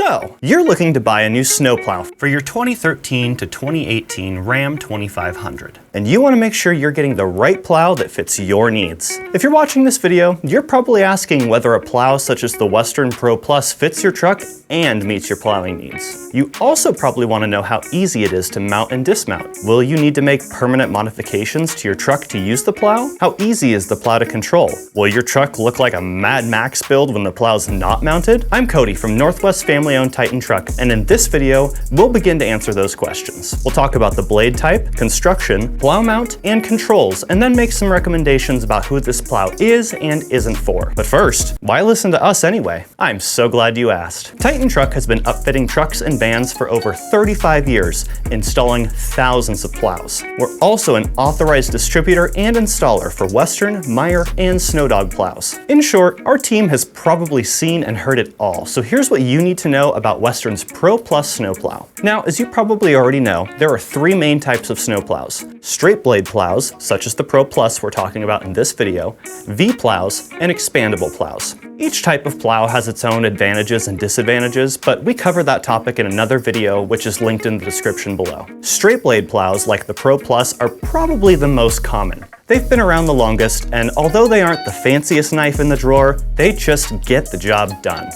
So, you're looking to buy a new snowplow for your 2013 to 2018 Ram 2500. And you want to make sure you're getting the right plow that fits your needs. If you're watching this video, you're probably asking whether a plow such as the Western Pro Plus fits your truck and meets your plowing needs. You also probably want to know how easy it is to mount and dismount. Will you need to make permanent modifications to your truck to use the plow? How easy is the plow to control? Will your truck look like a Mad Max build when the plow's not mounted? I'm Cody from Northwest family-owned Titan Truck, and in this video, we'll begin to answer those questions. We'll talk about the blade type, construction, plow mount, and controls, and then make some recommendations about who this plow is and isn't for. But first, why listen to us anyway? I'm so glad you asked. Titan Truck has been upfitting trucks and vans for over 35 years, installing thousands of plows. We're also an authorized distributor and installer for Western, Meyer, and SnowDogg plows. In short, our team has probably seen and heard it all, so here's what you need to know about Western's Pro Plus Snowplow. Now, as you probably already know, there are three main types of snowplows: straight blade plows, such as the Pro Plus we're talking about in this video, V plows, and expandable plows. Each type of plow has its own advantages and disadvantages, but we cover that topic in another video, which is linked in the description below. Straight blade plows, like the Pro Plus, are probably the most common. They've been around the longest, and although they aren't the fanciest knife in the drawer, they just get the job done.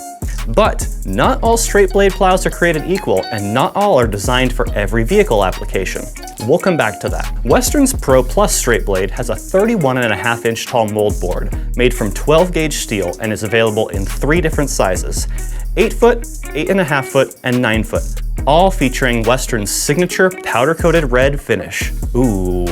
But not all straight blade plows are created equal, and not all are designed for every vehicle application. We'll come back to that. Western's Pro Plus straight blade has a 31.5 inch tall mold board made from 12 gauge steel and is available in three different sizes: 8 foot, 8.5 foot, and 9 foot, all featuring Western's signature powder-coated red finish. Ooh,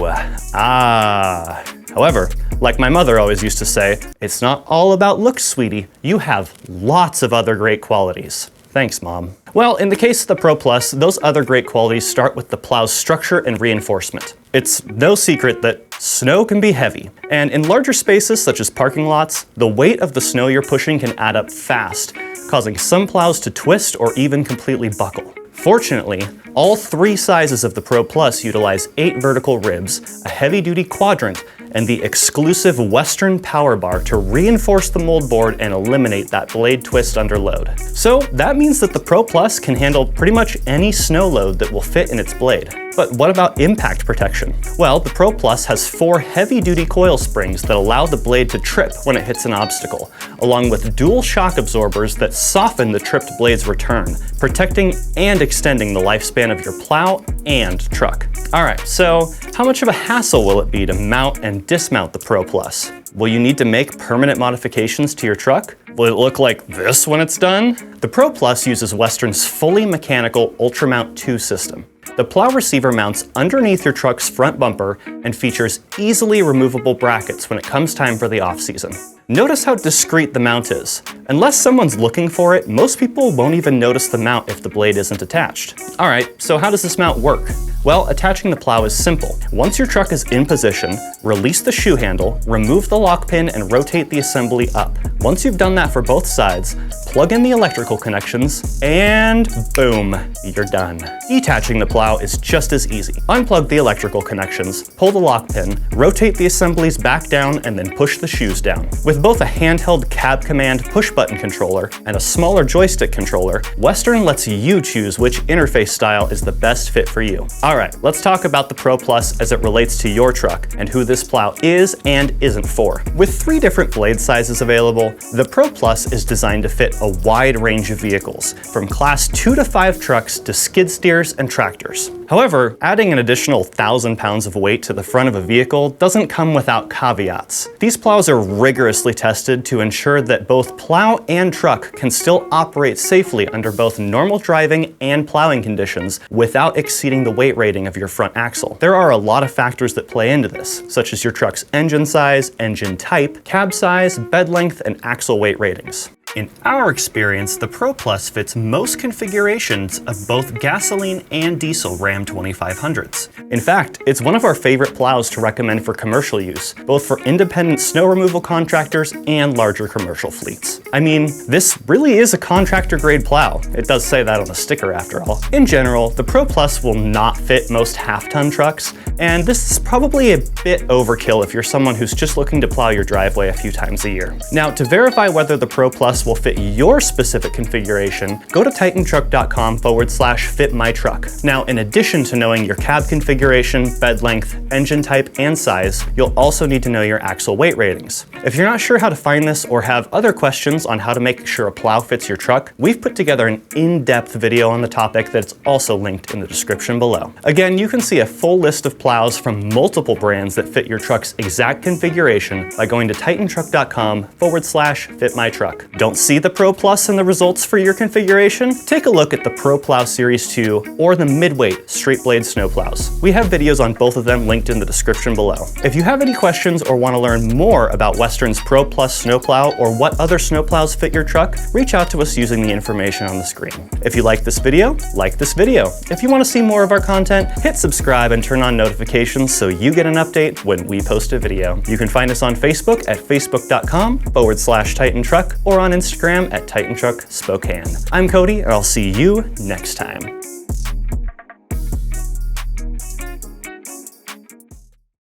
ah. However, like my mother always used to say, it's not all about looks, sweetie. You have lots of other great qualities. Thanks, Mom. Well, in the case of the Pro Plus, those other great qualities start with the plow's structure and reinforcement. It's no secret that snow can be heavy, and in larger spaces such as parking lots, the weight of the snow you're pushing can add up fast, causing some plows to twist or even completely buckle. Fortunately, all three sizes of the Pro Plus utilize 8 vertical ribs, a heavy-duty quadrant, and the exclusive Western power bar to reinforce the mold board and eliminate that blade twist under load. So that means that the Pro Plus can handle pretty much any snow load that will fit in its blade. But what about impact protection? Well, the Pro Plus has 4 heavy-duty coil springs that allow the blade to trip when it hits an obstacle, along with dual shock absorbers that soften the tripped blade's return, protecting and extending the lifespan of your plow and truck. All right, so how much of a hassle will it be to mount and dismount the Pro Plus? Will you need to make permanent modifications to your truck? Will it look like this when it's done? The Pro Plus uses Western's fully mechanical UltraMount 2 system. The plow receiver mounts underneath your truck's front bumper and features easily removable brackets when it comes time for the off-season. Notice how discreet the mount is. Unless someone's looking for it, most people won't even notice the mount if the blade isn't attached. All right, so how does this mount work? Well, attaching the plow is simple. Once your truck is in position, release the shoe handle, remove the lock pin, and rotate the assembly up. Once you've done that for both sides, plug in the electrical connections, and boom, you're done. Detaching the plow is just as easy. Unplug the electrical connections, pull the lock pin, rotate the assemblies back down, and then push the shoes down. With both a handheld cab command push-button controller and a smaller joystick controller, Western lets you choose which interface style is the best fit for you. All right, let's talk about the Pro Plus as it relates to your truck and who this plow is and isn't for. With 3 different blade sizes available, the Pro Plus is designed to fit a wide range of vehicles, from class 2 to 5 trucks to skid steers and tractors. However, adding an additional 1,000 pounds of weight to the front of a vehicle doesn't come without caveats. These plows are rigorously tested to ensure that both plow and truck can still operate safely under both normal driving and plowing conditions without exceeding the weight rating of your front axle. There are a lot of factors that play into this, such as your truck's engine size, engine type, cab size, bed length, and axle weight ratings. In our experience, the Pro Plus fits most configurations of both gasoline and diesel Ram 2500s. In fact, it's one of our favorite plows to recommend for commercial use, both for independent snow removal contractors and larger commercial fleets. I mean, this really is a contractor-grade plow. It does say that on the sticker after all. In general, the Pro Plus will not fit most half-ton trucks, and this is probably a bit overkill if you're someone who's just looking to plow your driveway a few times a year. Now, to verify whether the Pro Plus Plus will fit your specific configuration, go to titantruck.com/fitmytruck. Now, in addition to knowing your cab configuration, bed length, engine type, and size, you'll also need to know your axle weight ratings. If you're not sure how to find this or have other questions on how to make sure a plow fits your truck, we've put together an in-depth video on the topic that's also linked in the description below. Again, you can see a full list of plows from multiple brands that fit your truck's exact configuration by going to titantruck.com/fitmytruck. Don't see the Pro Plus in the results for your configuration? Take a look at the Pro Plow Series 2 or the midweight straight blade snowplows. We have videos on both of them linked in the description below. If you have any questions or want to learn more about Western's Pro Plus Snowplow or what other snowplows fit your truck, reach out to us using the information on the screen. If you like this video, like this video. If you want to see more of our content, hit subscribe and turn on notifications so you get an update when we post a video. You can find us on Facebook at facebook.com/TitanTruck or on Instagram at TitanTruck Spokane. I'm Cody, and I'll see you next time.